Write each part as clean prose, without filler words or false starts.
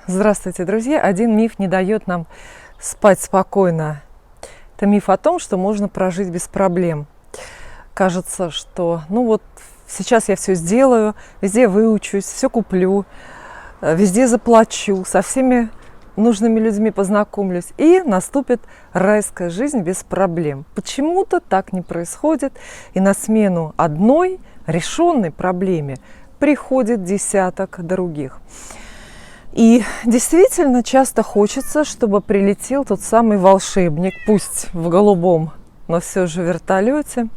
Здравствуйте, друзья! Один миф не дает нам спать спокойно. Это миф о том, что можно прожить без проблем. Кажется, что сейчас я все сделаю, везде выучусь, все куплю, везде заплачу, со всеми нужными людьми познакомлюсь, и наступит райская жизнь без проблем. Почему-то так не происходит, и на смену одной решенной проблеме приходит десяток других. И действительно часто хочется, чтобы прилетел тот самый волшебник, пусть в голубом, но все же вертолете,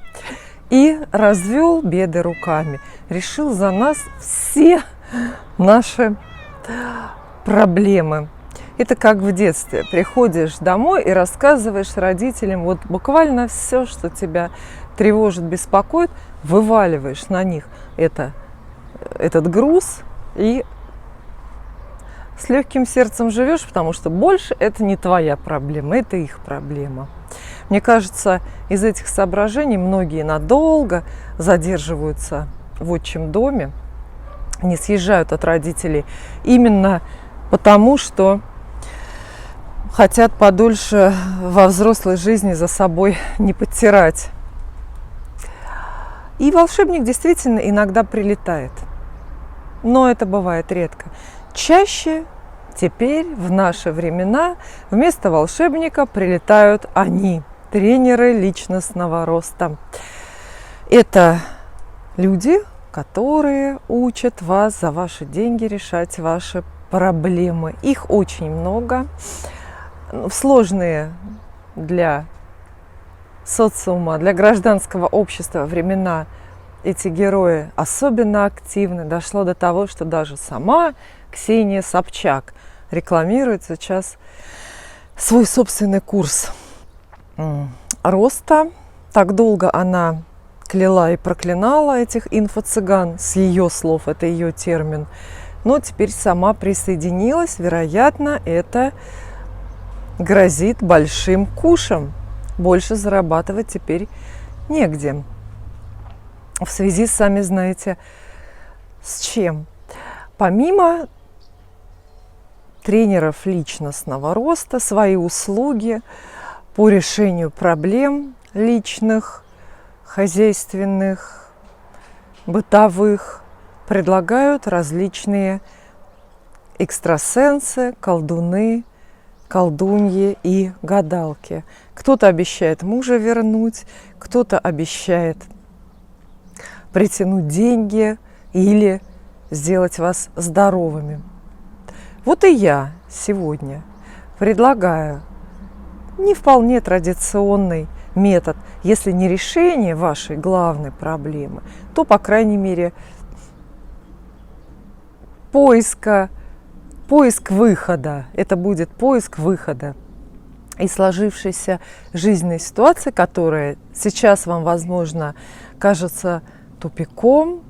и развел беды руками, решил за нас все наши проблемы. Это как в детстве. Приходишь домой и рассказываешь родителям вот буквально все, что тебя тревожит, беспокоит, вываливаешь на них этот груз и с легким сердцем живешь, потому что больше это не твоя проблема, это их проблема. Мне кажется, из этих соображений многие надолго задерживаются в отчим доме, не съезжают от родителей именно потому, что хотят подольше во взрослой жизни за собой не подтирать. И волшебник действительно иногда прилетает, но это бывает редко. Чаще теперь, в наши времена, вместо волшебника прилетают они, тренеры личностного роста. Это люди, которые учат вас за ваши деньги решать ваши проблемы. Их очень много. В сложные для социума, для гражданского общества времена эти герои особенно активны. Дошло до того, что даже сама Ксения Собчак рекламирует сейчас свой собственный курс роста. Так долго она кляла и проклинала этих инфо-цыган, с ее слов, это ее термин, но теперь сама присоединилась. Вероятно, это грозит большим кушем. Больше зарабатывать теперь негде. В связи, сами знаете, с чем. Помимо тренеров личностного роста, свои услуги по решению проблем личных, хозяйственных, бытовых предлагают различные экстрасенсы, колдуны, колдуньи и гадалки. Кто-то обещает мужа вернуть, кто-то обещает притянуть деньги или сделать вас здоровыми. Вот и я сегодня предлагаю не вполне традиционный метод, если не решение вашей главной проблемы, то, по крайней мере, поиск выхода. Это будет поиск выхода из сложившейся жизненной ситуации, которая сейчас вам, возможно, кажется тупиком.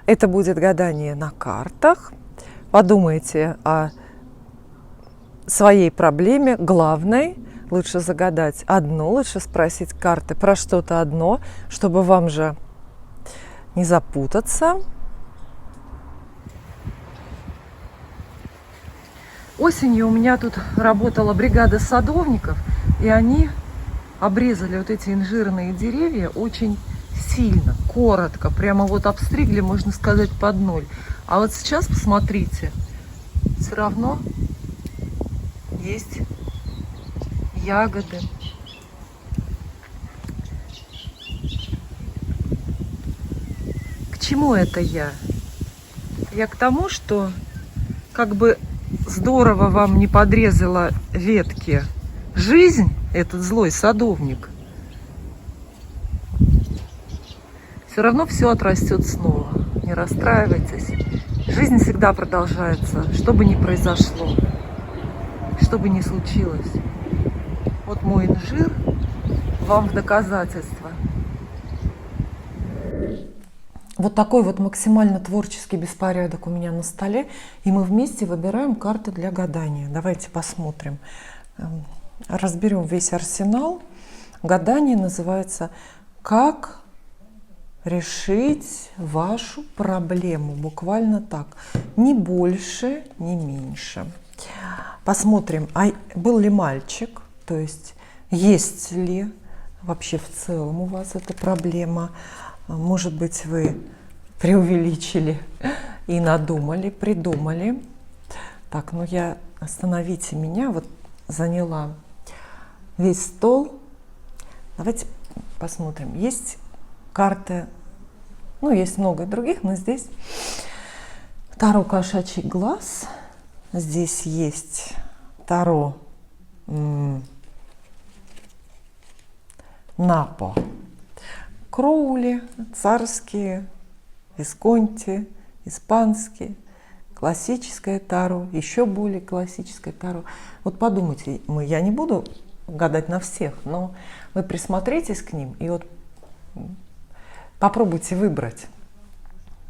Это будет гадание на картах. Подумайте о своей проблеме главной. Лучше загадать одну, лучше спросить карты про что-то одно, чтобы вам же не запутаться. Осенью у меня тут работала бригада садовников, и они обрезали вот эти инжирные деревья очень сильно, коротко, прямо вот обстригли, можно сказать, под ноль. А вот сейчас, посмотрите, все равно есть ягоды. К чему это я? Я к тому, что как бы здорово вам не подрезала ветки жизнь, этот злой садовник, все равно все отрастет снова. Не расстраивайтесь. Жизнь всегда продолжается, что бы ни произошло, что бы ни случилось. Вот мой инжир вам в доказательство. Вот такой вот максимально творческий беспорядок у меня на столе, и мы вместе выбираем карты для гадания. Давайте посмотрим. Разберем весь арсенал. Гадание называется «Как решить вашу проблему». Буквально так. Ни больше, ни меньше. Посмотрим, а был ли мальчик, то есть ли вообще в целом у вас эта проблема. Может быть, вы преувеличили и надумали, придумали. Так, ну остановите меня, вот заняла весь стол. Давайте посмотрим. Есть карты, ну, есть много других, но здесь Таро кошачий глаз. Здесь есть Таро Напо Кроули, царские, Висконти, испанские, классическое Таро, еще более классическое Таро. Вот подумайте, я не буду гадать на всех, но вы присмотритесь к ним и вот попробуйте выбрать.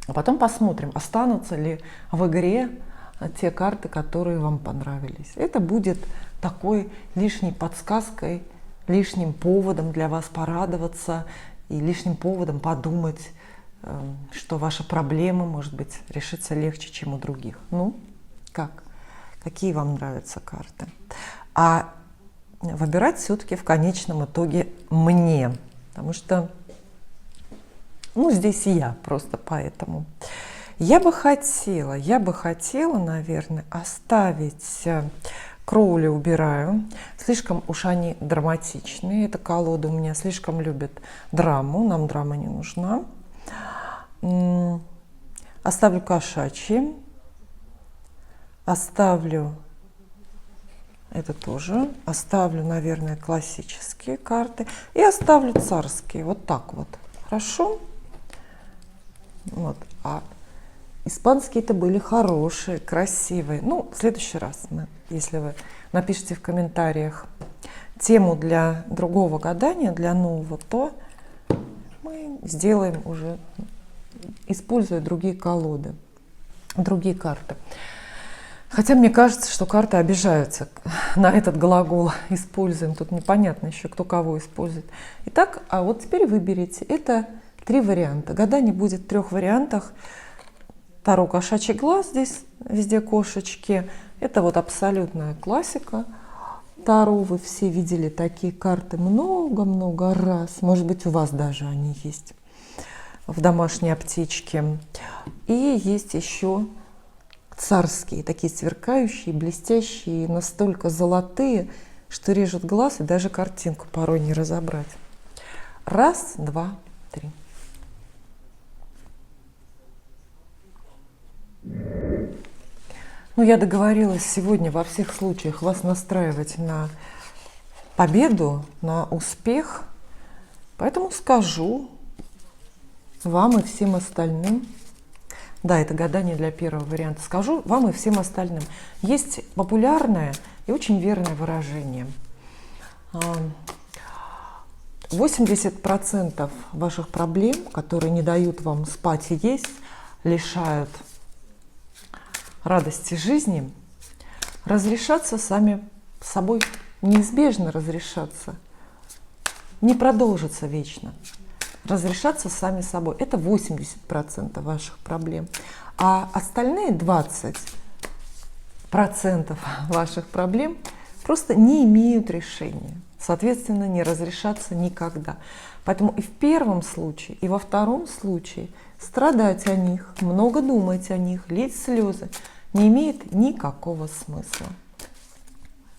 А потом посмотрим, останутся ли в игре те карты, которые вам понравились. Это будет такой лишней подсказкой, лишним поводом для вас порадоваться и лишним поводом подумать, что ваша проблема, может быть, решится легче, чем у других. Ну, как? Какие вам нравятся карты? А выбирать все-таки в конечном итоге мне, потому что, ну, здесь и я просто поэтому. Я бы хотела, наверное, оставить Кроули, убираю. Слишком уж они драматичные. Эта колода у меня слишком любит драму. Нам драма не нужна. Оставлю кошачьи. Оставлю это тоже. Оставлю, наверное, классические карты. И оставлю царские. Вот так вот. Хорошо? Вот. А испанские-то были хорошие, красивые. Ну, в следующий раз, если вы напишите в комментариях тему для другого гадания, для нового, то мы сделаем уже, используя другие колоды, другие карты. Хотя мне кажется, что карты обижаются на этот глагол «используем». Тут непонятно еще, кто кого использует. Итак, а вот теперь выберите. Это 3 варианта. Гадание будет в 3 вариантах. Таро кошачий глаз, здесь везде кошечки. Это вот абсолютная классика Таро. Вы все видели такие карты много-много раз. Может быть, у вас даже они есть в домашней аптечке. И есть еще царские, такие сверкающие, блестящие, настолько золотые, что режут глаз, и даже картинку порой не разобрать. 1, 2, 3. Ну, я договорилась сегодня во всех случаях вас настраивать на победу, на успех. Поэтому скажу вам и всем остальным, да, это гадание для первого варианта, скажу вам и всем остальным. Есть популярное и очень верное выражение. 80% ваших проблем, которые не дают вам спать и есть, лишают радости жизни, разрешаться сами собой, неизбежно разрешаться, не продолжится вечно. Разрешаться сами собой. Это 80% ваших проблем. А остальные 20% ваших проблем просто не имеют решения. Соответственно, не разрешатся никогда. Поэтому и в первом случае, и во втором случае страдать о них, много думать о них, лить слезы не имеет никакого смысла.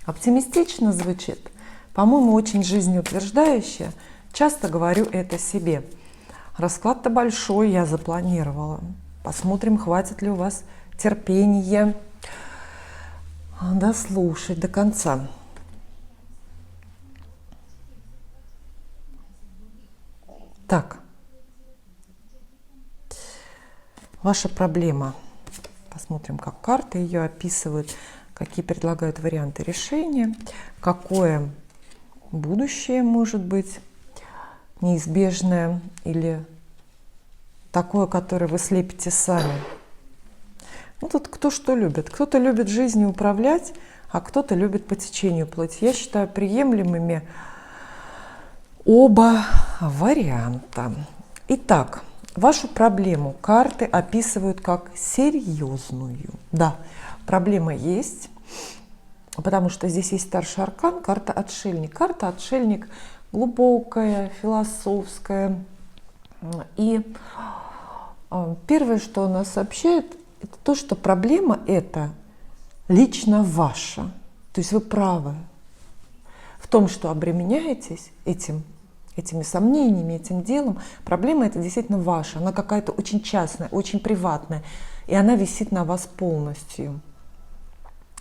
Оптимистично звучит, по-моему, очень жизнеутверждающе. Часто говорю это себе. Расклад-то большой, я запланировала. Посмотрим, хватит ли у вас терпения дослушать до конца. Так. Ваша проблема. Посмотрим, как карты ее описывают, какие предлагают варианты решения, какое будущее может быть неизбежное или такое, которое вы слепите сами. Ну, тут кто что любит. Кто-то любит жизнью управлять, а кто-то любит по течению плыть. Я считаю приемлемыми оба варианта. Итак, вашу проблему карты описывают как серьезную. Да, проблема есть. потому что здесь есть старший аркан, карта отшельник. Карта отшельник глубокая, философская. И первое, что она сообщает, это то, что проблема эта лично ваша. То есть вы правы в том, что обременяетесь этими сомнениями, этим делом. Проблема эта действительно ваша. Она какая-то очень частная, очень приватная. И она висит на вас полностью.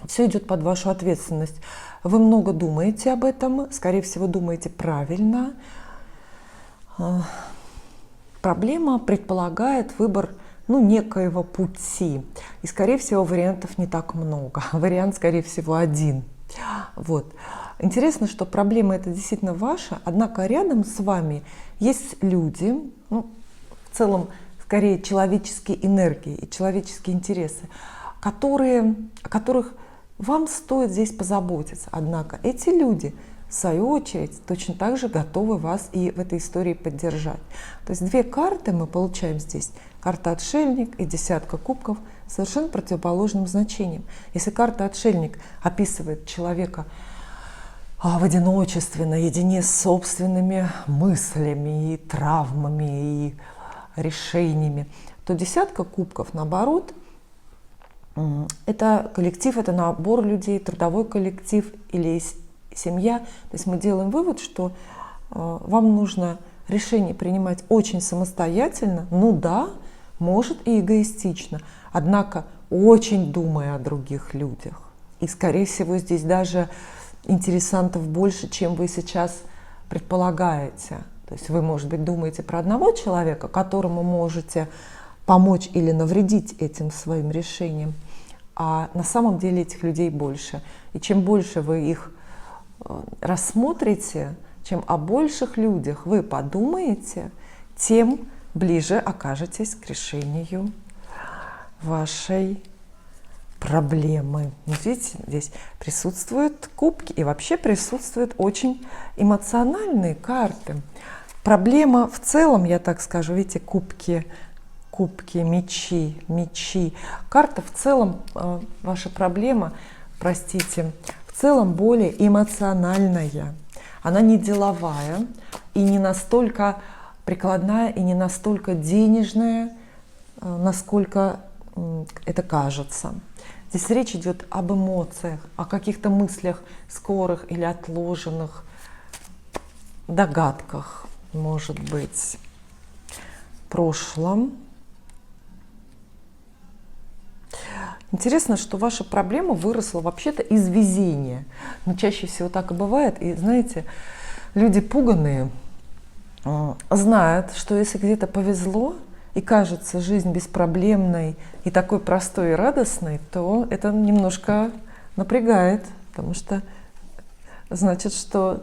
Все идет под вашу ответственность. Вы много думаете об этом, скорее всего, думаете правильно. Проблема предполагает выбор некоего пути. И, скорее всего, вариантов не так много. Вариант, скорее всего, один. Вот. Интересно, что проблема эта действительно ваша, однако рядом с вами есть люди, в целом, скорее, человеческие энергии и человеческие интересы, о которых вам стоит здесь позаботиться. Однако эти люди, в свою очередь, точно так же готовы вас и в этой истории поддержать. То есть две карты мы получаем здесь. Карта отшельник и десятка кубков с совершенно противоположным значением. Если карта отшельник описывает человека в одиночестве, наедине с собственными мыслями и травмами и решениями, то десятка кубков, наоборот, это коллектив, это набор людей, трудовой коллектив или семья. То есть мы делаем вывод, что вам нужно решение принимать очень самостоятельно, может и эгоистично, однако очень думая о других людях. И, скорее всего, здесь даже интересантов больше, чем вы сейчас предполагаете. То есть вы, может быть, думаете про одного человека, которому можете помочь или навредить этим своим решением, а на самом деле этих людей больше. И чем больше вы их рассмотрите, чем о больших людях вы подумаете, тем ближе окажетесь к решению вашей проблемы. Видите, здесь присутствуют кубки и вообще присутствуют очень эмоциональные карты. Проблема в целом, я так скажу, видите, кубки, мечи. Карта в целом, ваша проблема, в целом более эмоциональная. Она не деловая и не настолько прикладная, и не настолько денежная, насколько это кажется. Здесь речь идет об эмоциях, о каких-то мыслях скорых или отложенных, догадках, может быть, прошлом. Интересно, что ваша проблема выросла вообще-то из везения. Но чаще всего так и бывает. И знаете, люди пуганые знают, что если где-то повезло и кажется жизнь беспроблемной и такой простой и радостной, то это немножко напрягает, потому что значит, что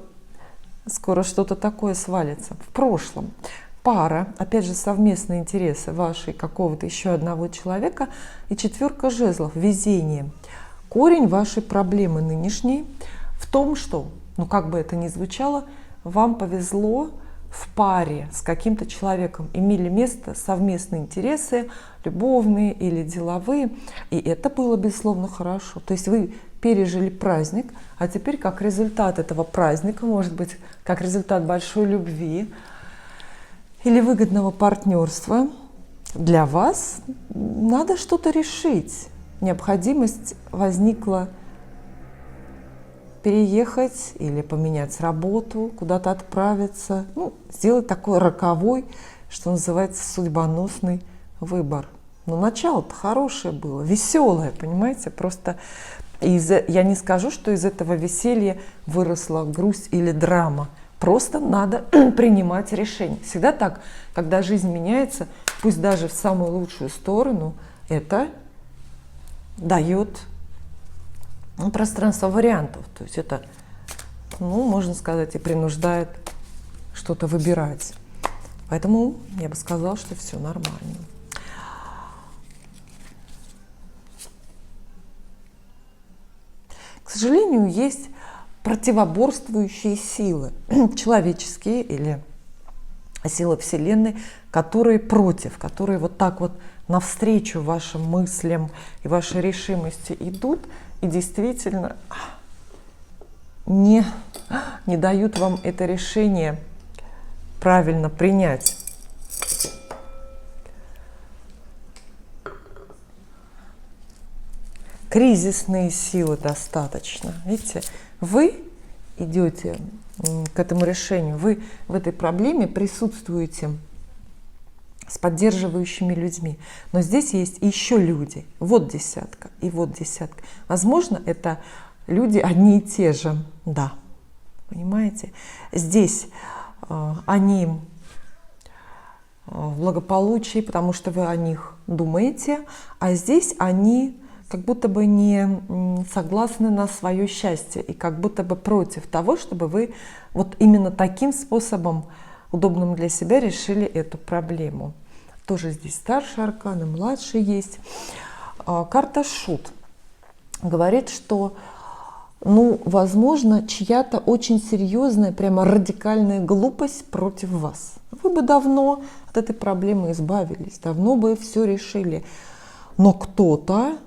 скоро что-то такое свалится. В прошлом пара, опять же, совместные интересы ваши, какого-то еще одного человека, и четверка жезлов, везение. Корень вашей проблемы нынешней в том, что, как бы это ни звучало, вам повезло в паре с каким-то человеком, имели место совместные интересы, любовные или деловые, и это было, безусловно, хорошо. То есть вы пережили праздник, а теперь как результат этого праздника, может быть, как результат большой любви или выгодного партнерства, для вас надо что-то решить. Необходимость возникла переехать или поменять работу, куда-то отправиться, сделать такой роковой, что называется, судьбоносный выбор. Но начало-то хорошее было, веселое, понимаете? Просто я не скажу, что из этого веселья выросла грусть или драма. Просто надо принимать решение. Всегда так, когда жизнь меняется, пусть даже в самую лучшую сторону, это дает пространство вариантов. То есть это, можно сказать, и принуждает что-то выбирать. Поэтому я бы сказала, что все нормально. К сожалению, есть противоборствующие силы, человеческие или силы Вселенной, которые против, которые вот так вот навстречу вашим мыслям и вашей решимости идут и действительно не дают вам это решение правильно принять. Кризисные силы достаточно. Видите, вы идете к этому решению, вы в этой проблеме присутствуете с поддерживающими людьми. Но здесь есть еще люди. Вот десятка и вот десятка. Возможно, это люди одни и те же. Да, понимаете? Здесь они в благополучии, потому что вы о них думаете, а здесь они как будто бы не согласны на свое счастье и как будто бы против того, чтобы вы вот именно таким способом, удобным для себя, решили эту проблему. Тоже здесь старший аркан и младший есть. Карта Шут говорит, что, ну, возможно, чья-то очень серьезная, прямо радикальная глупость против вас. Вы бы давно от этой проблемы избавились, давно бы все решили. Но кто-то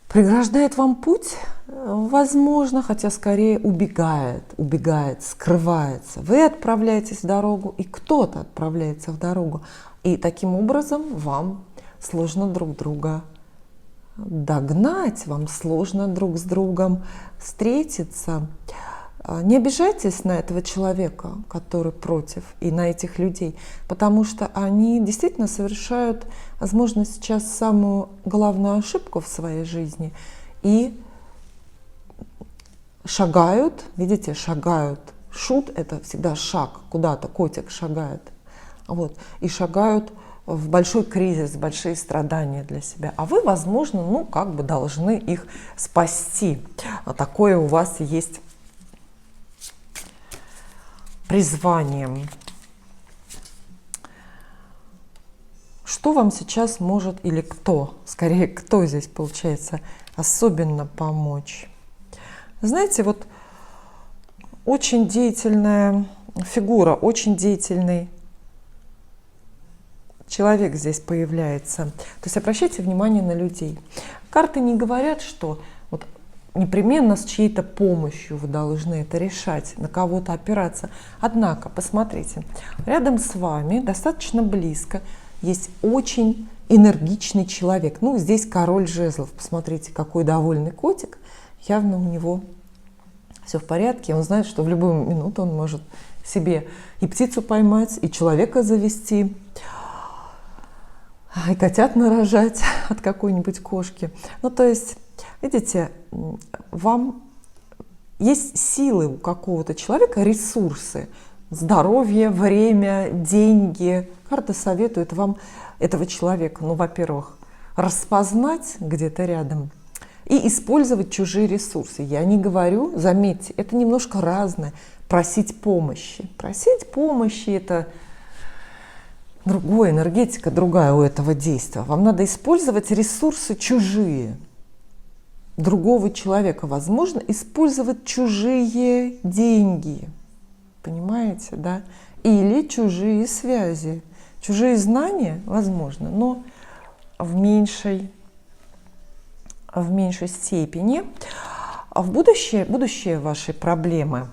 преграждает вам путь, возможно, хотя скорее убегает, скрывается. Вы отправляетесь в дорогу, и кто-то отправляется в дорогу. И таким образом вам сложно друг друга догнать, вам сложно друг с другом встретиться. Не обижайтесь на этого человека, который против, и на этих людей, потому что они действительно совершают, возможно, сейчас самую главную ошибку в своей жизни и шагают, видите, шагают. Шут — это всегда шаг куда-то, котик шагает, вот, и шагают в большой кризис, в большие страдания для себя. А вы, возможно, ну, как бы должны их спасти. Такое у вас есть призванием. Что вам сейчас может, или кто, скорее, кто здесь получается, особенно помочь? Знаете, вот очень деятельная фигура, очень деятельный человек здесь появляется. То есть обращайте внимание на людей. Карты не говорят, что вот непременно с чьей-то помощью вы должны это решать, на кого-то опираться. Однако, посмотрите, рядом с вами, достаточно близко, есть очень энергичный человек. Ну, здесь король жезлов. Посмотрите, какой довольный котик. Явно у него все в порядке. Он знает, что в любую минуту он может себе и птицу поймать, и человека завести, и котят нарожать от какой-нибудь кошки. Ну, то есть, видите, вам есть силы у какого-то человека, ресурсы, здоровье, время, деньги. Карта советует вам этого человека, ну, во-первых, распознать где-то рядом и использовать чужие ресурсы. Я не говорю, заметьте, это немножко разное. Просить помощи. Просить помощи — это другая энергетика, другая у этого действия. Вам надо использовать ресурсы чужие, другого человека. Возможно, использовать чужие деньги. Понимаете, да? Или чужие связи. Чужие знания, возможно, но в меньшей степени. А в будущее вашей проблемы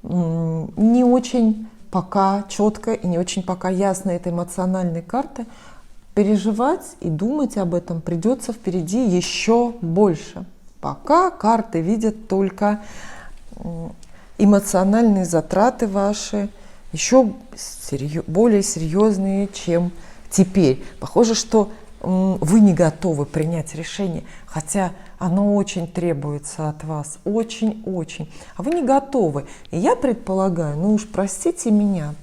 не очень пока четко и не очень пока ясно этой эмоциональной карты. Переживать и думать об этом придется впереди еще больше. Пока карты видят только эмоциональные затраты ваши, еще более серьезные, чем теперь. Похоже, что вы не готовы принять решение, хотя оно очень требуется от вас, очень-очень. А вы не готовы. И я предполагаю, ну уж простите меня,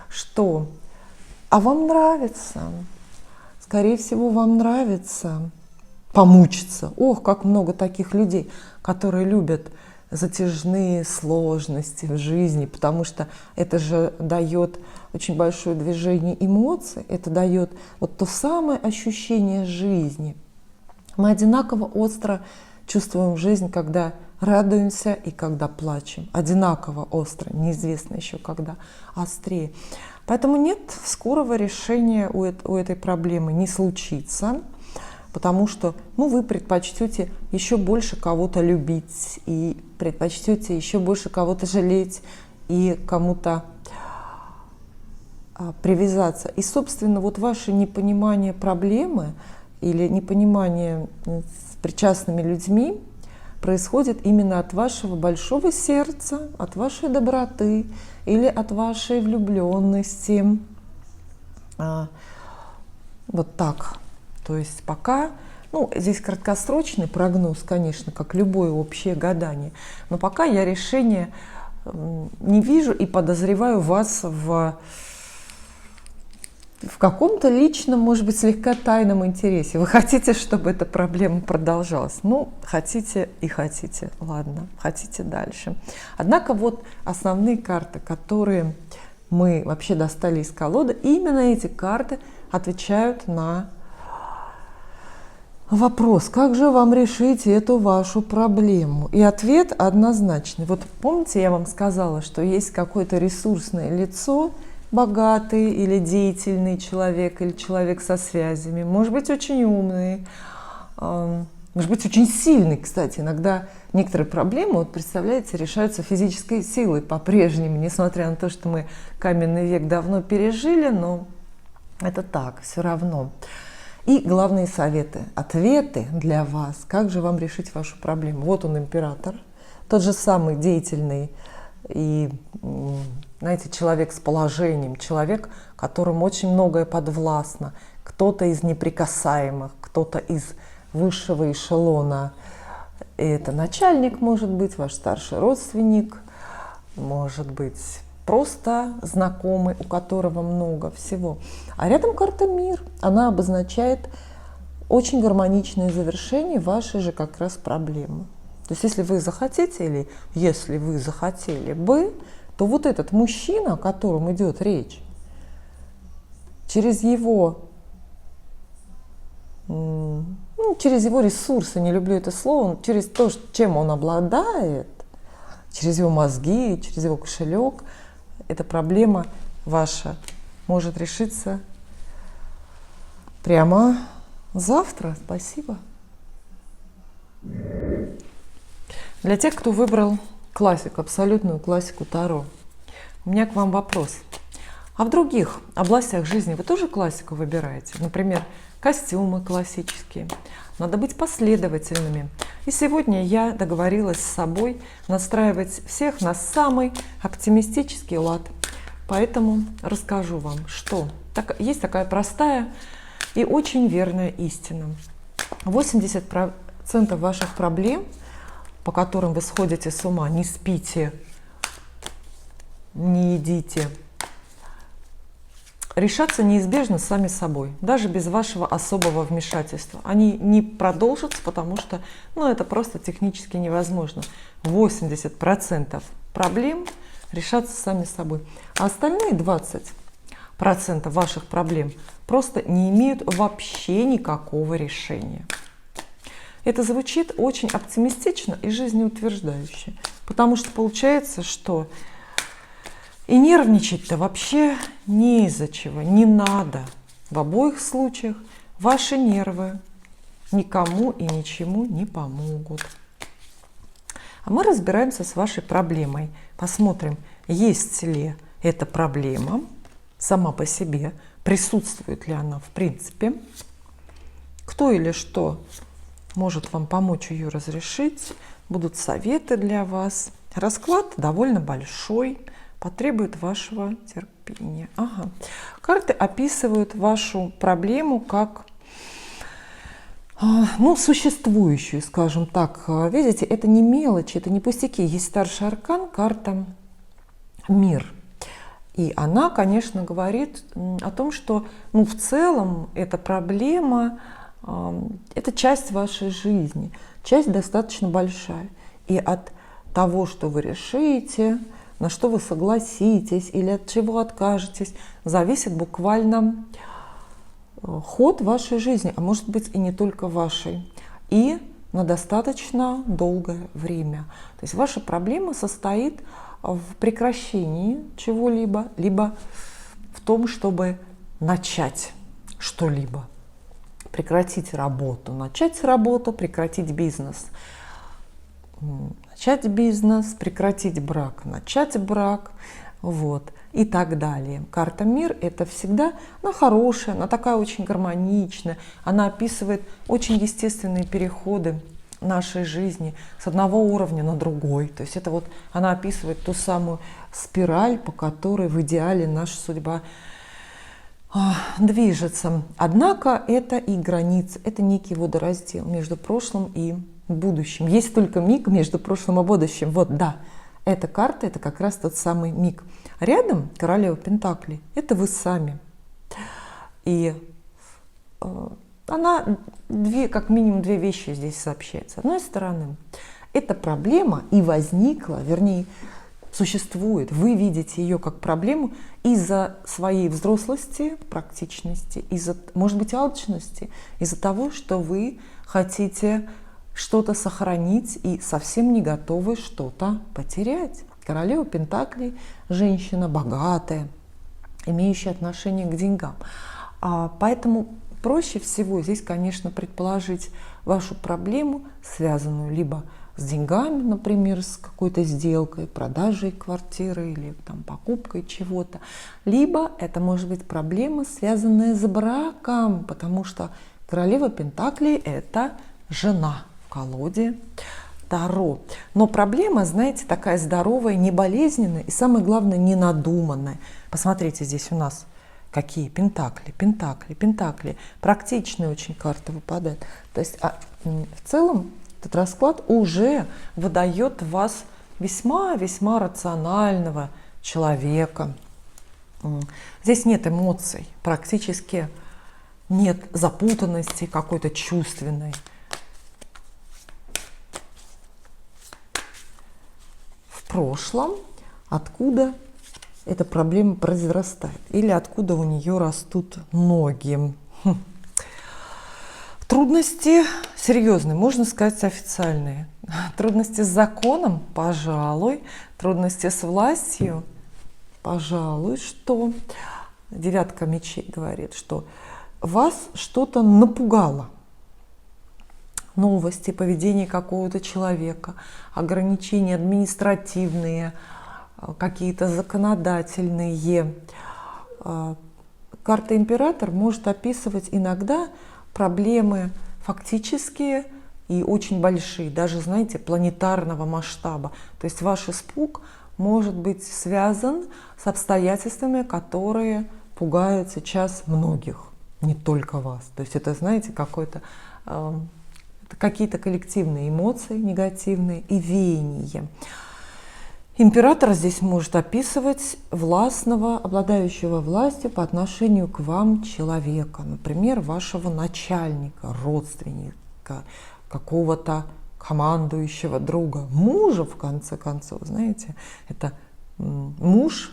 что вам нравится, скорее всего, вам нравится помучиться. Ох, как много таких людей, которые любят затяжные сложности в жизни, потому что это же дает очень большое движение эмоций, это дает вот то самое ощущение жизни. Мы одинаково остро чувствуем жизнь, когда радуемся и когда плачем. Одинаково остро, неизвестно еще когда, острее. Поэтому нет скорого решения у этой проблемы не случится. потому что, ну, вы предпочтете еще больше кого-то любить и предпочтете еще больше кого-то жалеть и кому-то привязаться. И, собственно, вот ваше непонимание проблемы или непонимание с причастными людьми происходит именно от вашего большого сердца, от вашей доброты или от вашей влюбленности. Вот так. То есть пока, ну, здесь краткосрочный прогноз, конечно, как любое общее гадание, но пока я решения не вижу и подозреваю вас в каком-то личном, может быть, слегка тайном интересе. Вы хотите, чтобы эта проблема продолжалась? Ну, хотите и хотите. Ладно, хотите дальше. Однако вот основные карты, которые мы вообще достали из колоды, именно эти карты отвечают на вопрос, как же вам решить эту вашу проблему? И ответ однозначный. Вот помните, я вам сказала, что есть какое-то ресурсное лицо, богатый или деятельный человек, или человек со связями, может быть, очень умный, может быть, очень сильный, кстати. Иногда некоторые проблемы, вот представляете, решаются физической силой по-прежнему, несмотря на то, что мы каменный век давно пережили, но это так, все равно. И главные советы, ответы для вас, как же вам решить вашу проблему. Вот он, император, тот же самый деятельный и, знаете, человек с положением, человек, которому очень многое подвластно, кто-то из неприкасаемых, кто-то из высшего эшелона. Это начальник, может быть, ваш старший родственник, может быть, просто знакомый, у которого много всего. А рядом карта «Мир». Она обозначает очень гармоничное завершение вашей же как раз проблемы. То есть если вы захотите или если вы захотели бы, то вот этот мужчина, о котором идет речь, через его ресурсы, не люблю это слово, через то, чем он обладает, через его мозги, через его кошелек, эта проблема ваша может решиться прямо завтра. Спасибо. Для тех, кто выбрал классику, абсолютную классику Таро, у меня к вам вопрос. А в других областях жизни вы тоже классику выбираете? Например, костюмы классические. Надо быть последовательными. И сегодня я договорилась с собой настраивать всех на самый оптимистический лад. Поэтому расскажу вам, что есть такая простая и очень верная истина. 80% ваших проблем, по которым вы сходите с ума, не спите, не едите, решатся неизбежно сами собой, даже без вашего особого вмешательства. Они не продолжатся, потому что это просто технически невозможно. 80% проблем решатся сами собой. А остальные 20% ваших проблем просто не имеют вообще никакого решения. Это звучит очень оптимистично и жизнеутверждающе, потому что получается, что и нервничать-то вообще не из-за чего, не надо. В обоих случаях ваши нервы никому и ничему не помогут. А мы разбираемся с вашей проблемой. Посмотрим, есть ли эта проблема сама по себе, присутствует ли она в принципе, кто или что может вам помочь ее разрешить, будут советы для вас. Расклад довольно большой, потребует вашего терпения. Ага. Карты описывают вашу проблему как существующую, скажем так. Видите, это не мелочи, это не пустяки. Есть старший аркан, карта «Мир». И она, конечно, говорит о том, что в целом эта проблема это часть вашей жизни, часть достаточно большая. И от того, что вы решите, на что вы согласитесь или от чего откажетесь, зависит буквально ход вашей жизни, а может быть и не только вашей, и на достаточно долгое время. То есть ваша проблема состоит в прекращении чего-либо, либо в том, чтобы начать что-либо. Прекратить работу, начать работу, прекратить бизнес. Начать бизнес, прекратить брак, начать брак, вот, и так далее. Карта Мир — это всегда, она хорошая, она такая очень гармоничная, она описывает очень естественные переходы нашей жизни с одного уровня на другой. То есть это вот она описывает ту самую спираль, по которой в идеале наша судьба движется. Однако это и границы, это некий водораздел между прошлым и будущим. Есть только миг между прошлым и будущим. Вот, да, эта карта — это как раз тот самый миг. Рядом королева Пентаклей — это вы сами. И она как минимум две вещи здесь сообщает. С одной стороны, эта проблема и возникла, вернее, существует. Вы видите ее как проблему из-за своей взрослости, практичности, из-за, может быть, алчности, из-за того, что вы хотите что-то сохранить и совсем не готовы что-то потерять. Королева Пентаклей — женщина богатая, имеющая отношение к деньгам. Поэтому проще всего здесь, конечно, предположить вашу проблему, связанную либо с деньгами, например, с какой-то сделкой, продажей квартиры или там, покупкой чего-то, либо это может быть проблема, связанная с браком, потому что королева Пентаклей — это жена в колоде Таро. Но проблема, знаете, такая здоровая, не болезненная и, самое главное, не надуманная. Посмотрите, здесь у нас какие пентакли, пентакли, пентакли. Практичные очень карты выпадают. То есть в целом этот расклад уже выдает вас весьма-весьма рационального человека. Здесь нет эмоций, практически нет запутанности какой-то чувственной. В прошлом, откуда эта проблема произрастает или откуда у нее растут ноги. Трудности серьезные, можно сказать, официальные. Трудности с законом, пожалуй. Трудности с властью, пожалуй, что девятка мечей говорит, что вас что-то напугало. Новости, поведение какого-то человека, ограничения административные, какие-то законодательные. Карта Император может описывать иногда проблемы фактические и очень большие, даже, знаете, планетарного масштаба. То есть ваш испуг может быть связан с обстоятельствами, которые пугают сейчас многих, не только вас. То есть это, знаете, какие-то коллективные эмоции негативные и веяния. Император здесь может описывать властного, обладающего властью по отношению к вам человека, например, вашего начальника, родственника, какого-то командующего друга, мужа, в конце концов, знаете, это муж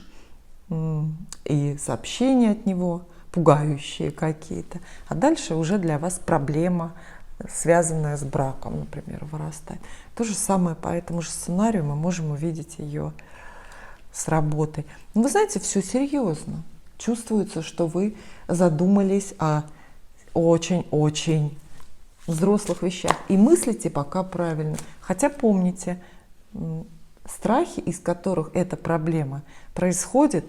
и сообщения от него, пугающие какие-то, а дальше уже для вас проблема, связанная с браком, например, вырастает. То же самое по этому же сценарию мы можем увидеть ее с работой. Но вы знаете, все серьезно. Чувствуется, что вы задумались о очень-очень взрослых вещах и мыслите пока правильно. Хотя помните, страхи, из которых эта проблема происходит,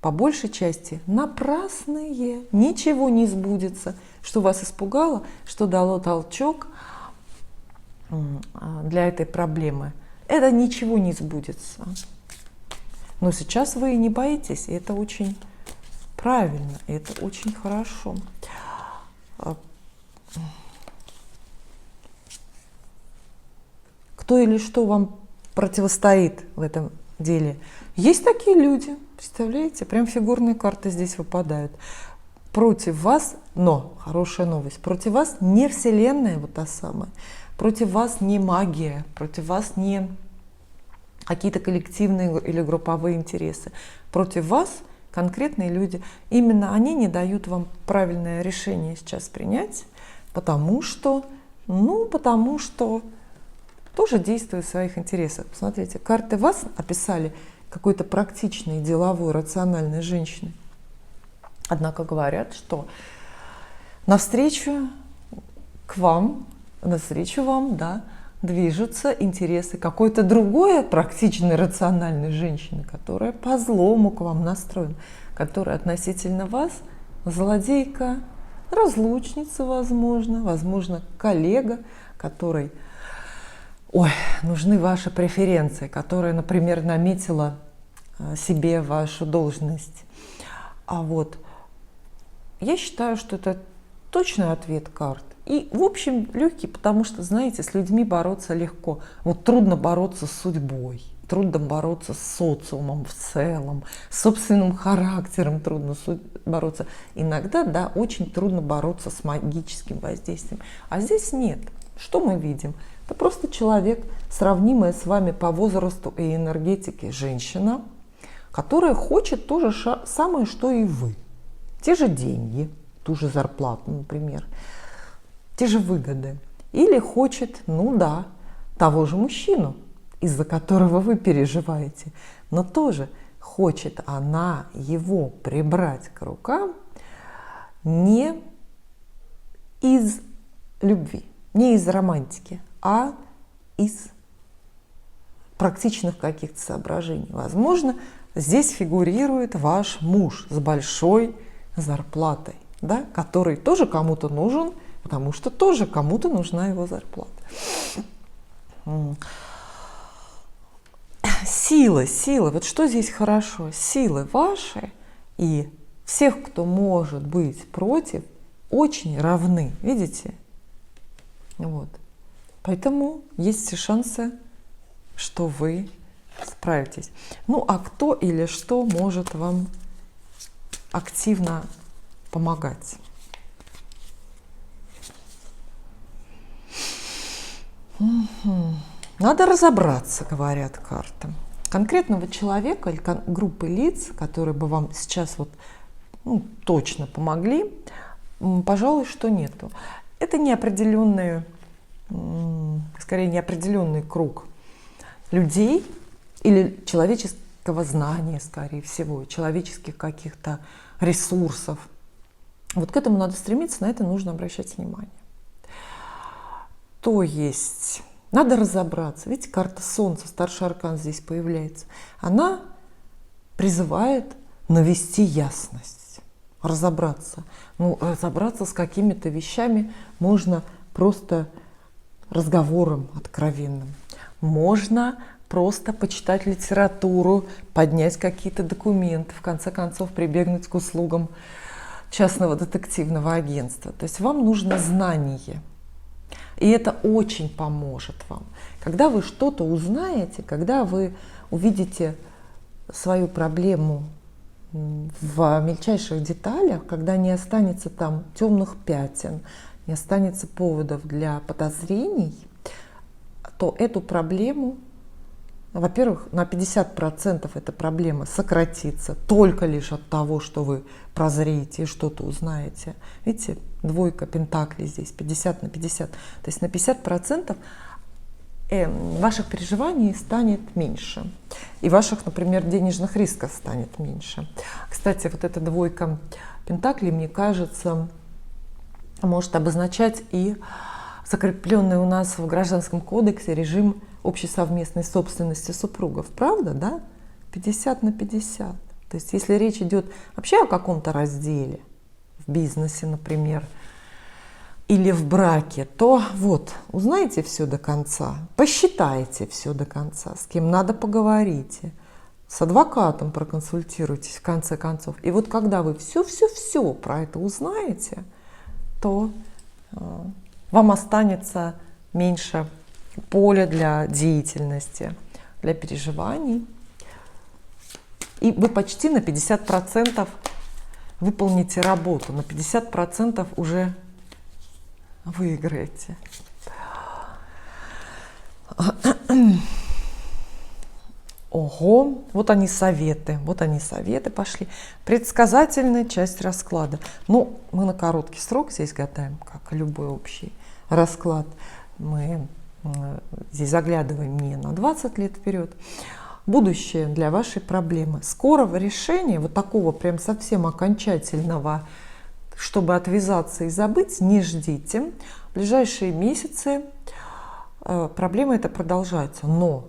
по большей части напрасные, ничего не сбудется, что вас испугало, что дало толчок для этой проблемы. Это ничего не сбудется. Но сейчас вы не боитесь, и это очень правильно, и это очень хорошо. Кто или что вам противостоит в этом деле? Есть такие люди, представляете, прям фигурные карты здесь выпадают. Против вас, но, хорошая новость, против вас не Вселенная, вот та самая, против вас не магия, против вас не какие-то коллективные или групповые интересы. Против вас конкретные люди. Именно они не дают вам правильное решение сейчас принять, потому что тоже действуют в своих интересах. Посмотрите, карты вас описали какой-то практичной, деловой, рациональной женщиной. Однако говорят, что навстречу к вам, навстречу вам, да, движутся интересы какой-то другой практичной, рациональной женщины, которая по злому к вам настроена, которая относительно вас злодейка, разлучница, возможно, коллега, которой нужны ваши преференции, которая, например, наметила себе вашу должность. А вот я считаю, что это точный ответ карт. И, в общем, легкий, потому что, знаете, с людьми бороться легко. Вот трудно бороться с судьбой, трудно бороться с социумом в целом, с собственным характером трудно бороться. Иногда, да, очень трудно бороться с магическим воздействием. А здесь нет. Что мы видим? Это просто человек, сравнимая с вами по возрасту и энергетике женщина, которая хочет то же самое, что и вы. Те же деньги, ту же зарплату, например, те же выгоды. Или хочет, того же мужчину, из-за которого вы переживаете. Но тоже хочет она его прибрать к рукам не из любви, не из романтики, а из практичных каких-то соображений. Возможно, здесь фигурирует ваш муж с большой зарплатой, да, который тоже кому-то нужен, потому что тоже кому-то нужна его зарплата. Силы, вот что здесь хорошо? Силы ваши и всех, кто может быть против, очень равны, видите? Вот. Поэтому есть все шансы, что вы справитесь. А кто или что может вам активно помогать? Надо разобраться, говорят карты. Конкретного человека или группы лиц, которые бы вам сейчас точно помогли, пожалуй, что нету. Это неопределенный круг людей или человеческого знания, скорее всего, человеческих каких-то ресурсов. Вот к этому надо стремиться, на это нужно обращать внимание. То есть надо разобраться. Видите, карта Солнца, старший аркан здесь появляется. Она призывает навести ясность, разобраться. Разобраться с какими-то вещами можно просто разговором откровенным. Можно просто почитать литературу, поднять какие-то документы, в конце концов прибегнуть к услугам частного детективного агентства. То есть вам нужно знание. И это очень поможет вам. Когда вы что-то узнаете, когда вы увидите свою проблему в мельчайших деталях, когда не останется там темных пятен, не останется поводов для подозрений, то эту проблему, во-первых, на 50% эта проблема сократится только лишь от того, что вы прозреете и что-то узнаете. Видите, двойка пентаклей здесь, 50 на 50. То есть на 50% ваших переживаний станет меньше. И ваших, например, денежных рисков станет меньше. Кстати, вот эта двойка пентаклей, мне кажется, может обозначать и закрепленный у нас в Гражданском кодексе режим общей совместной собственности супругов. Правда, да? 50 на 50. То есть если речь идет вообще о каком-то разделе, в бизнесе, например, или в браке, то узнаете все до конца, посчитайте все до конца, с кем надо поговорите, с адвокатом проконсультируйтесь в конце концов. И вот когда вы все про это узнаете, то вам останется меньше поля для деятельности, для переживаний. И вы почти на 50% выполните работу, на 50% уже выиграете. Ого, вот они советы пошли. Предсказательная часть расклада. Мы на короткий срок здесь гадаем, как любой общий расклад. Мы здесь заглядываем не на 20 лет вперед. Будущее для вашей проблемы. Скорого решения, такого прям совсем окончательного, чтобы отвязаться и забыть, не ждите. В ближайшие месяцы проблема эта продолжается, но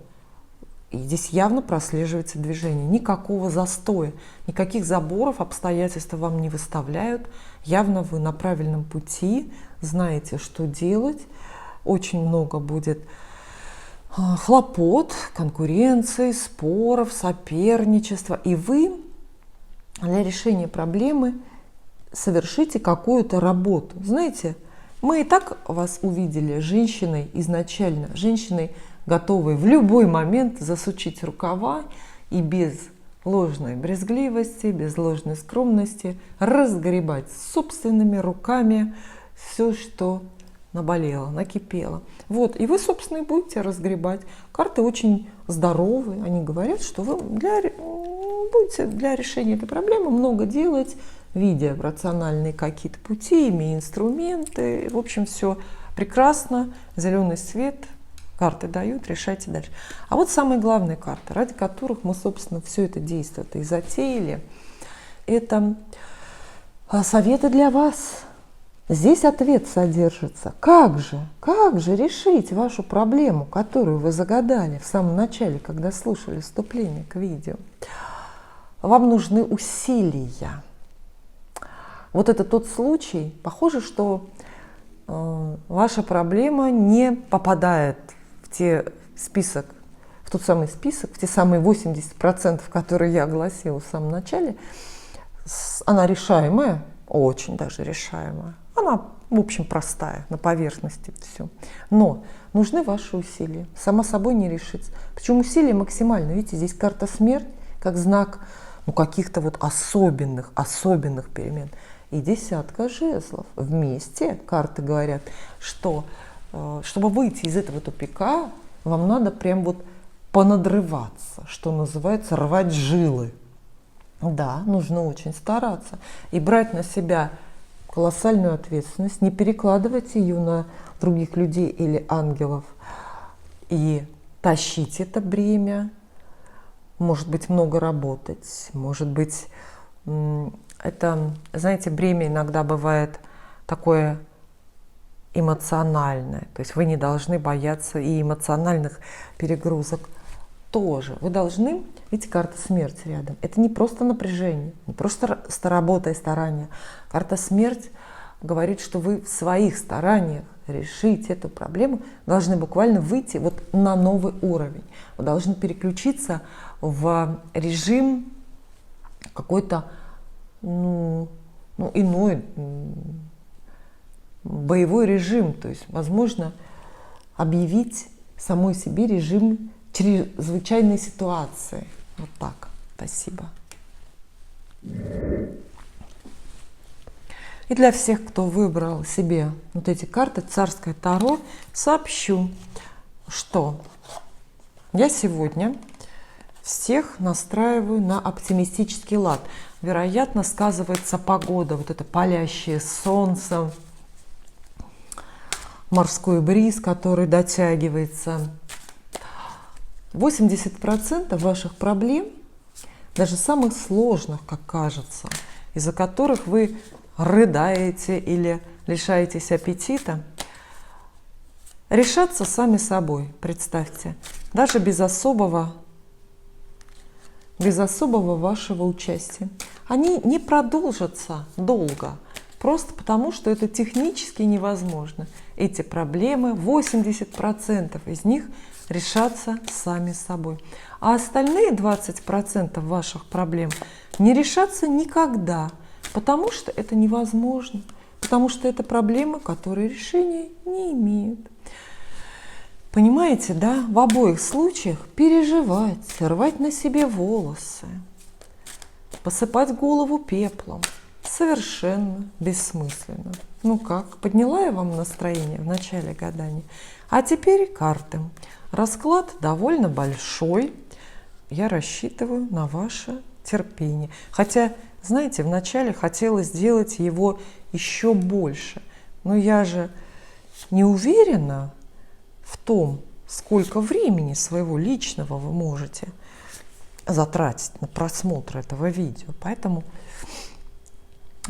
и здесь явно прослеживается движение. Никакого застоя, никаких заборов, обстоятельств вам не выставляют. Явно вы на правильном пути, знаете, что делать. Очень много будет хлопот, конкуренции, споров, соперничества. И вы для решения проблемы совершите какую-то работу. Знаете, мы и так вас увидели женщиной изначально, женщиной, готовой в любой момент засучить рукава и без ложной брезгливости, без ложной скромности разгребать собственными руками все, что наболело, накипело. Вот, и вы, собственно, и будете разгребать. Карты очень здоровые, они говорят, что вы будете для решения этой проблемы много делать, видя рациональные какие-то пути, имея инструменты. В общем, все прекрасно, зеленый свет, карты дают, решайте дальше. А вот самые главные карты, ради которых мы, собственно, все это действие и затеяли, это советы для вас. Здесь ответ содержится. Как же решить вашу проблему, которую вы загадали в самом начале, когда слушали вступление к видео? Вам нужны усилия. Вот это тот случай, похоже, что ваша проблема не попадает в тот самый список, в те самые 80%, которые я огласила в самом начале. Она решаемая, очень даже решаемая. Она, в общем, простая, на поверхности все. Но нужны ваши усилия. Само собой не решится. Причем усилия максимально. Видите, здесь карта смерть, как знак каких-то вот особенных перемен. И десятка жезлов. Вместе карты говорят, что чтобы выйти из этого тупика, вам надо прям вот понадрываться, что называется, рвать жилы. Да, нужно очень стараться и брать на себя колоссальную ответственность, не перекладывать ее на других людей или ангелов и тащить это бремя. Может быть, много работать, может быть, это, знаете, бремя иногда бывает такое эмоциональное. То есть вы не должны бояться и эмоциональных перегрузок тоже. Вы должны, видите, карта смерти рядом. Это не просто напряжение, не просто работа и старание. Карта смерть говорит, что вы в своих стараниях решить эту проблему должны буквально выйти вот на новый уровень. Вы должны переключиться в режим какой-то иной, боевой режим, то есть, возможно, объявить самой себе режим чрезвычайной ситуации. Вот так. Спасибо. И для всех, кто выбрал себе вот эти карты «Царское Таро», сообщу, что я сегодня всех настраиваю на оптимистический лад. Вероятно, сказывается погода, вот это палящее солнце, морской бриз, который дотягивается. 80% ваших проблем, даже самых сложных, как кажется, из-за которых вы рыдаете или лишаетесь аппетита, решатся сами собой, представьте, даже без особого вашего участия. Они не продолжатся долго, просто потому, что это технически невозможно. Эти проблемы, 80% из них решатся сами собой. А остальные 20% ваших проблем не решатся никогда, потому что это невозможно, потому что это проблемы, которые решения не имеют. Понимаете, да? В обоих случаях переживать, рвать на себе волосы, посыпать голову пеплом совершенно бессмысленно. Ну как, подняла я вам настроение в начале гадания? А теперь карты. Расклад довольно большой. Я рассчитываю на ваше терпение. Хотя, знаете, вначале хотелось сделать его еще больше. Но я же не уверена в том, сколько времени своего личного вы можете затратить на просмотр этого видео. Поэтому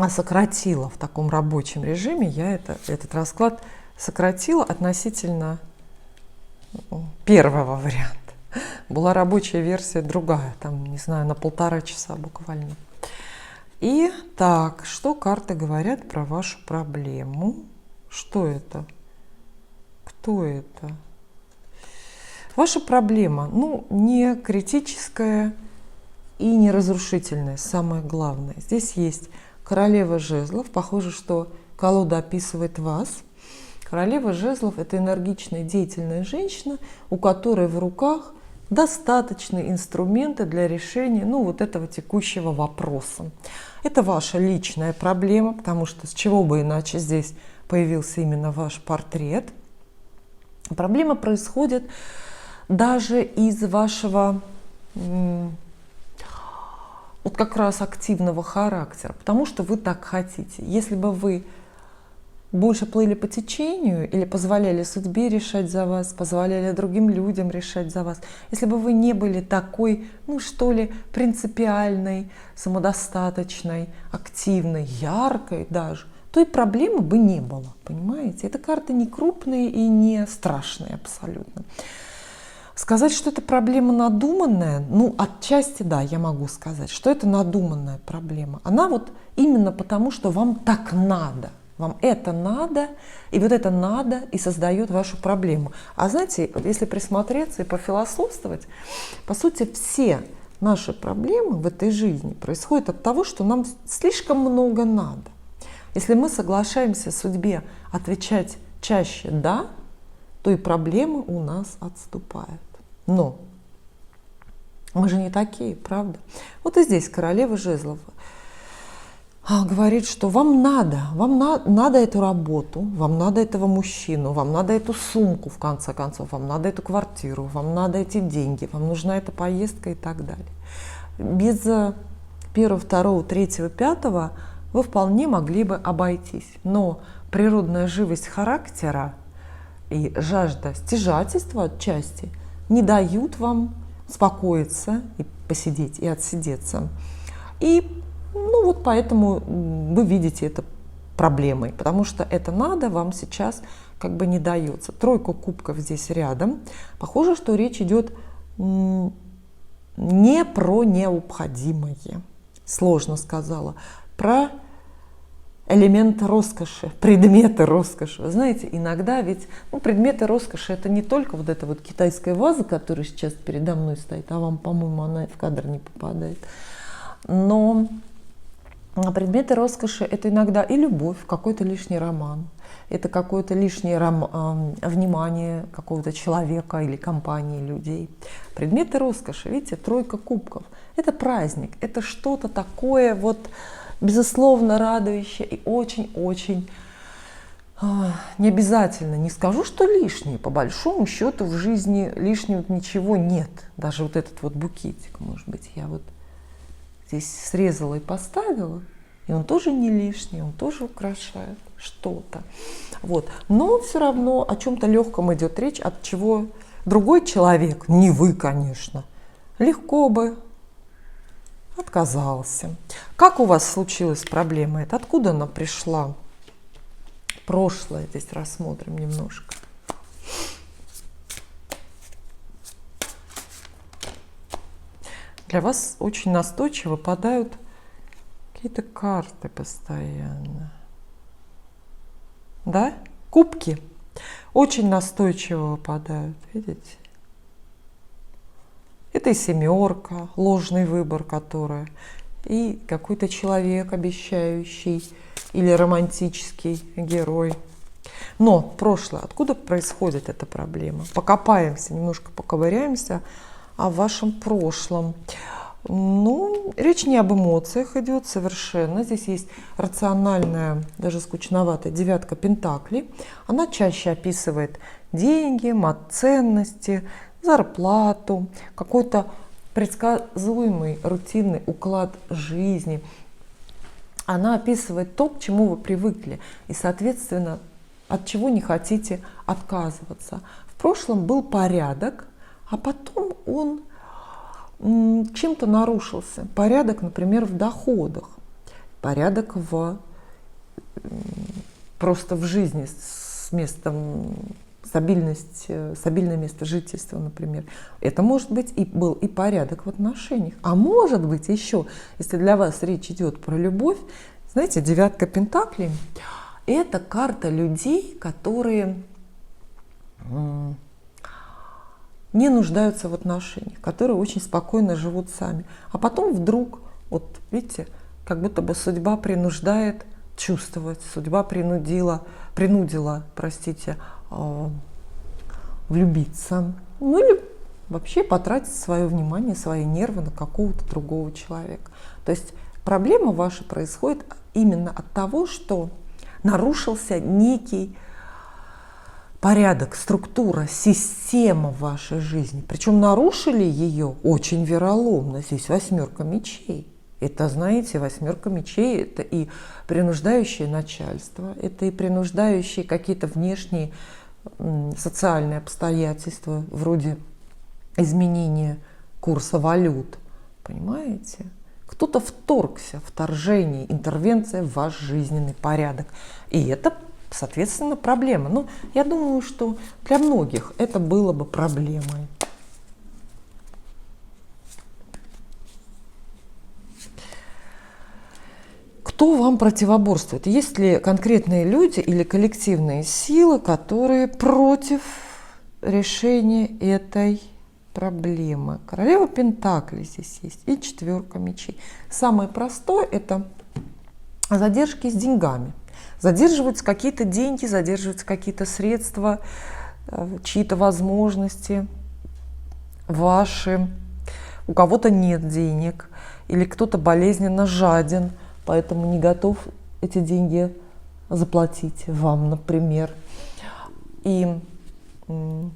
сократила в таком рабочем режиме я этот расклад сократила относительно первого варианта. Была рабочая версия другая, там, не знаю, на 1,5 часа буквально. И так, что карты говорят про вашу проблему? Что это? Кто это? Ваша проблема, ну, не критическая и не разрушительная, самое главное. Здесь есть королева жезлов, похоже, что колода описывает вас. Королева жезлов – это энергичная, деятельная женщина, у которой в руках достаточные инструменты для решения, ну, вот этого текущего вопроса. Это ваша личная проблема, потому что с чего бы иначе здесь появился именно ваш портрет. Проблема происходит даже из вашего вот как раз активного характера, потому что вы так хотите. Если бы вы больше плыли по течению или позволяли судьбе решать за вас, позволяли другим людям решать за вас, если бы вы не были такой, ну что ли, принципиальной, самодостаточной, активной, яркой даже, то и проблемы бы не было, понимаете? Это карты не крупные и не страшные абсолютно. Сказать, что это проблема надуманная, ну, отчасти, да, я могу сказать, что это надуманная проблема. Она вот именно потому, что вам так надо. Вам это надо, и вот это надо и создает вашу проблему. А знаете, вот если присмотреться и пофилософствовать, по сути, все наши проблемы в этой жизни происходят от того, что нам слишком много надо. Если мы соглашаемся судьбе отвечать чаще «да», то и проблемы у нас отступают. Но мы же не такие, правда? Вот и здесь королева жезлов говорит, что вам надо эту работу, вам надо этого мужчину, вам надо эту сумку, в конце концов, вам надо эту квартиру, вам надо эти деньги, вам нужна эта поездка и так далее. Без первого, второго, третьего, пятого вы вполне могли бы обойтись. Но природная живость характера и жажда стяжательства отчасти не дают вам успокоиться и посидеть, и отсидеться. И ну вот поэтому вы видите это проблемой, потому что это надо вам сейчас как бы не дается. Тройка кубков здесь рядом. Похоже, что речь идет не про необходимое, сложно сказала, про элемент роскоши, предметы роскоши. Вы знаете, иногда ведь предметы роскоши это не только вот эта вот китайская ваза, которая сейчас передо мной стоит, а вам, по-моему, она в кадр не попадает. Но предметы роскоши это иногда и любовь, какой-то лишний роман, это какое-то лишнее внимание какого-то человека или компании людей. Предметы роскоши, видите, тройка кубков, это праздник, это что-то такое вот безусловно радующее и очень-очень не обязательно, не скажу, что лишнее, по большому счету в жизни лишнего ничего нет. Даже вот этот вот букетик, может быть, я вот здесь срезала и поставила, и он тоже не лишний, он тоже украшает что-то. Вот. Но все равно о чем-то легком идет речь, от чего другой человек, не вы, конечно, легко бы отказался. Как у вас случилась проблема? Это откуда она пришла? Прошлое здесь рассмотрим немножко. Для вас очень настойчиво выпадают какие-то карты постоянно. Да? Кубки очень настойчиво выпадают, видите? Это и семерка, ложный выбор, которая, и какой-то человек обещающий, или романтический герой. Но прошлое, откуда происходит эта проблема? Покопаемся, немножко поковыряемся о вашем прошлом. Ну, речь не об эмоциях идет совершенно. Здесь есть рациональная, даже скучноватая девятка пентаклей. Она чаще описывает деньги, ценности, зарплату, какой-то предсказуемый рутинный уклад жизни. Она описывает то, к чему вы привыкли, и, соответственно, от чего не хотите отказываться. В прошлом был порядок, а потом он чем-то нарушился. Порядок, например, в доходах, порядок просто в жизни, с местом, стабильное место жительства, например. Это может быть и был и порядок в отношениях. А может быть еще, если для вас речь идет про любовь, знаете, девятка пентаклей – это карта людей, которые не нуждаются в отношениях, которые очень спокойно живут сами. А потом вдруг, вот видите, как будто бы судьба принуждает чувствовать, судьба принудила, простите, влюбиться, ну или вообще потратить свое внимание, свои нервы на какого-то другого человека. То есть проблема ваша происходит именно от того, что нарушился некий порядок, структура, система в вашей жизни. Причем нарушили ее очень вероломно. Здесь восьмерка мечей. Это, знаете, восьмерка мечей – это и принуждающее начальство, это и принуждающие какие-то внешние социальные обстоятельства, вроде изменения курса валют. Понимаете? Кто-то вторгся, вторжение, интервенция в ваш жизненный порядок. И это, соответственно, проблема. Ну, я думаю, что для многих это было бы проблемой. Кто вам противоборствует? Есть ли конкретные люди или коллективные силы, которые против решения этой проблемы? Королева Пентаклей здесь есть и четверка мечей. Самое простое – это задержки с деньгами. Задерживаются какие-то деньги, задерживаются какие-то средства, чьи-то возможности ваши. У кого-то нет денег, или кто-то болезненно жаден, поэтому не готов эти деньги заплатить вам, например. И, но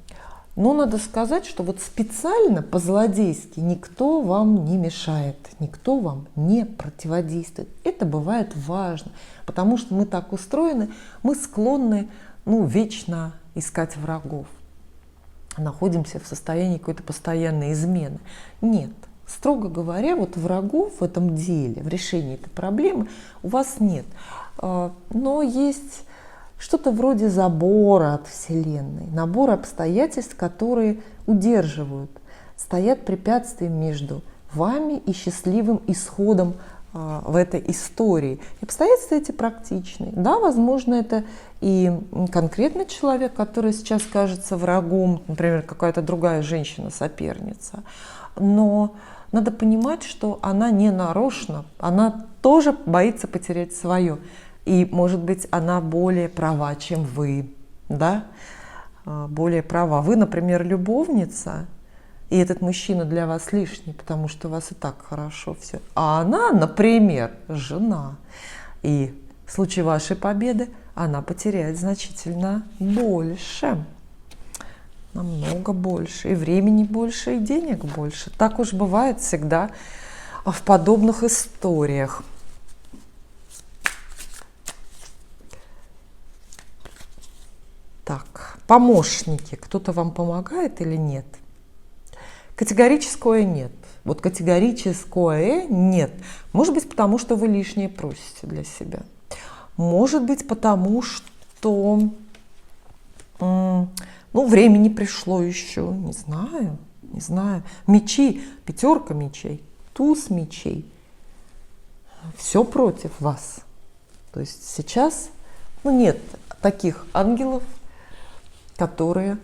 надо сказать, что вот специально по-злодейски никто вам не мешает, никто вам не противодействует. Это бывает важно, потому что мы так устроены, мы склонны вечно искать врагов. Находимся в состоянии какой-то постоянной измены. Нет. Строго говоря, вот врагов в этом деле, в решении этой проблемы у вас нет. Но есть что-то вроде забора от Вселенной, набор обстоятельств, которые удерживают, стоят препятствием между вами и счастливым исходом в этой истории. И обстоятельства эти практичные. Да, возможно, это и конкретный человек, который сейчас кажется врагом, например, какая-то другая женщина-соперница, но надо понимать, что она не нарочно, она тоже боится потерять свое. И, может быть, она более права, чем вы, да? Более права. Вы, например, любовница, и этот мужчина для вас лишний, потому что у вас и так хорошо все. А она, например, жена. И в случае вашей победы она потеряет значительно больше. Намного больше, и времени больше, и денег больше. Так уж бывает всегда в подобных историях. Так, помощники. Кто-то вам помогает или нет? Категорическое нет. Вот категорическое нет. Может быть, потому что вы лишнее просите для себя. Может быть, потому что времени пришло еще, не знаю. Мечи, пятерка мечей, туз мечей. Все против вас. То есть сейчас нет таких ангелов, которые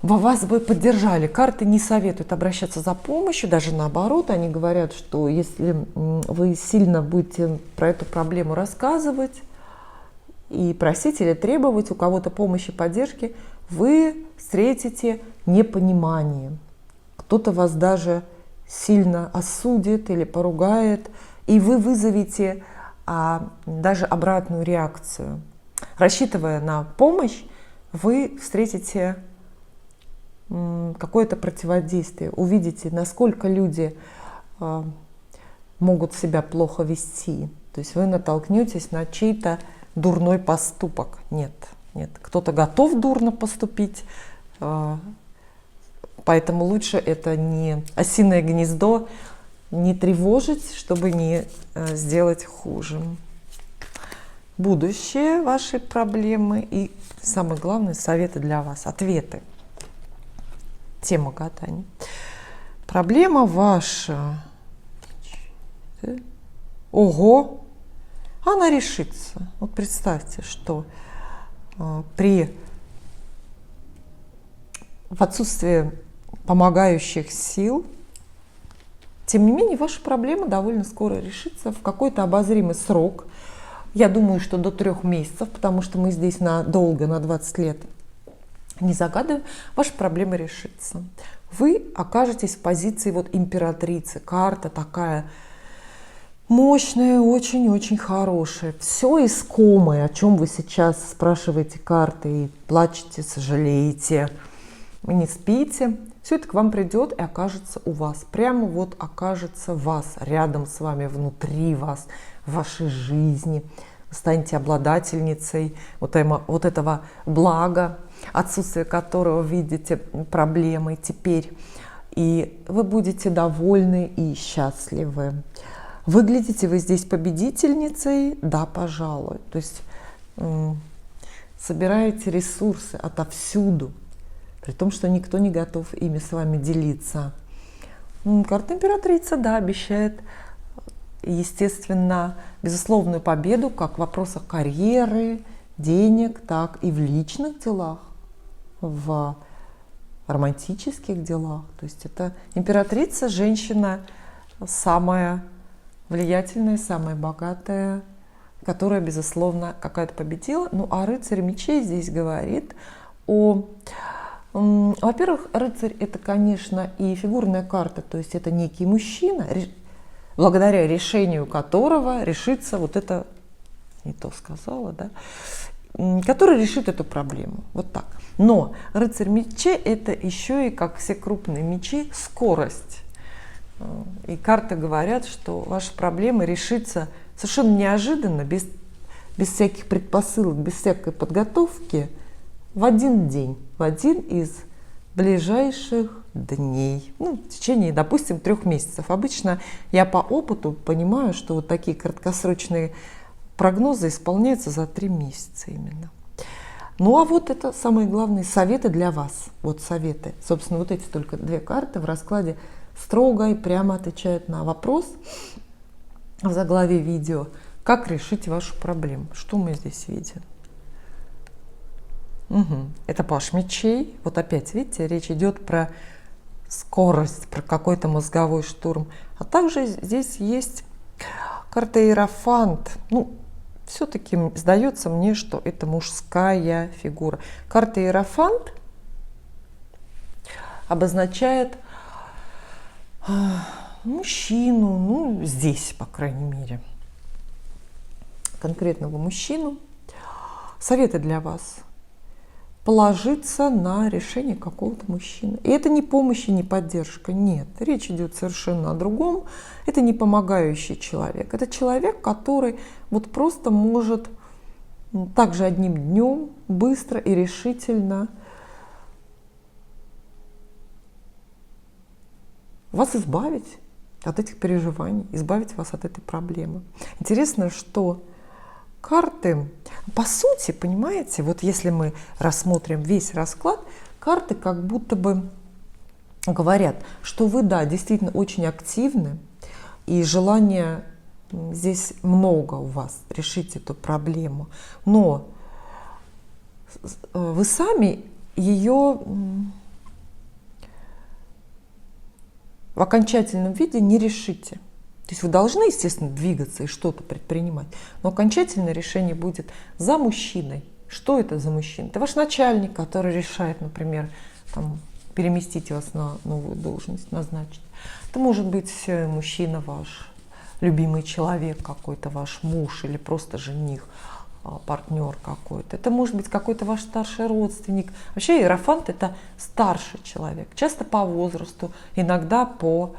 вас бы поддержали. Карты не советуют обращаться за помощью, даже наоборот. Они говорят, что если вы сильно будете про эту проблему рассказывать и просить или требовать у кого-то помощи, поддержки, вы встретите непонимание. Кто-то вас даже сильно осудит или поругает, и вы вызовете даже обратную реакцию. Рассчитывая на помощь, вы встретите какое-то противодействие, увидите, насколько люди могут себя плохо вести. То есть вы натолкнетесь на чей-то дурной поступок. Нет. Кто-то готов дурно поступить, поэтому лучше это не осиное гнездо, не тревожить, чтобы не сделать хуже. будущее вашей проблемы и, самое главное, советы для вас, ответы. Тема гадания. Проблема ваша. Ого! Она решится. Вот представьте, что в отсутствии помогающих сил, тем не менее, ваша проблема довольно скоро решится в какой-то обозримый срок. Я думаю, что до 3 месяцев, потому что мы здесь надолго, на 20 лет не загадываем, ваша проблема решится. Вы окажетесь в позиции вот императрицы. Карта такая мощная, очень-очень хорошая. Все искомое, о чем вы сейчас спрашиваете карты и плачете, сожалеете, вы не спите, все это к вам придет и окажется у вас. Прямо вот окажется вас, рядом с вами, внутри вас, в вашей жизни. Вы станете обладательницей вот этого блага, отсутствие которого видите проблемы теперь. И вы будете довольны и счастливы. Выглядите вы здесь победительницей? Да, пожалуй. То есть собираете ресурсы отовсюду, при том, что никто не готов ими с вами делиться. Карта императрица, да, обещает, естественно, безусловную победу как в вопросах карьеры, денег, так и в личных делах, в романтических делах. То есть это императрица, женщина самая влиятельная, самая богатая, которая, безусловно, какая-то победила. Ну, а рыцарь мечей здесь говорит о... Во-первых, рыцарь — это, конечно, и фигурная карта, то есть это некий мужчина, благодаря решению которого решится вот это, не то сказала, да, который решит эту проблему. Вот так. Но рыцарь мечей — это еще и, как все крупные мечи, скорость. И карты говорят, что ваша проблема решится совершенно неожиданно, без всяких предпосылок, без всякой подготовки, в один день, в один из ближайших дней, ну, в течение, допустим, 3 месяцев. Обычно я по опыту понимаю, что вот такие краткосрочные прогнозы исполняются за 3 месяца именно. Ну а вот это самые главные советы для вас. Вот советы. Собственно, вот эти только 2 карты в раскладе строго и прямо отвечают на вопрос в заглавии видео: как решить вашу проблему. Что мы здесь видим? Это паш мечей. Вот опять, видите, речь идет про скорость, про какой-то мозговой штурм. А также здесь есть карта Иерофант. Ну, все-таки сдается мне, что это мужская фигура. Карта Иерофант обозначает мужчину, ну, здесь, по крайней мере, конкретного мужчину. Советы для вас: положиться на решение какого-то мужчины. И это не помощь и не поддержка, нет. Речь идет совершенно о другом. Это не помогающий человек. Это человек, который вот просто может также одним днем быстро и решительно вас избавить от этих переживаний, избавить вас от этой проблемы. Интересно, что карты, по сути, понимаете, вот если мы рассмотрим весь расклад, карты как будто бы говорят, что вы, да, действительно очень активны, и желания здесь много у вас решить эту проблему, но вы сами ее в окончательном виде не решите. То есть вы должны, естественно, двигаться и что-то предпринимать, но окончательное решение будет за мужчиной. Что это за мужчина? Это ваш начальник, который решает, например, там, переместить вас на новую должность, назначить. Это может быть мужчина ваш, любимый человек какой-то, ваш муж или просто жених, партнер какой-то. Это может быть какой-то ваш старший родственник. Вообще Иерофант — это старший человек, часто по возрасту, иногда по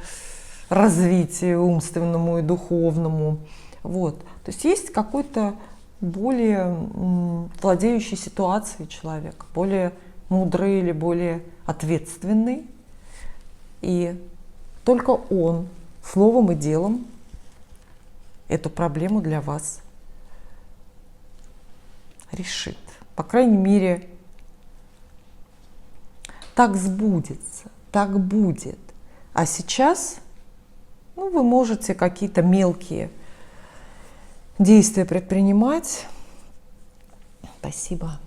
развитию умственному и духовному. Вот. То есть есть какой-то более владеющий ситуацией человек, более мудрый или более ответственный. И только он словом и делом эту проблему для вас решит. По крайней мере, так сбудется, так будет. А сейчас, ну, вы можете какие-то мелкие действия предпринимать. Спасибо.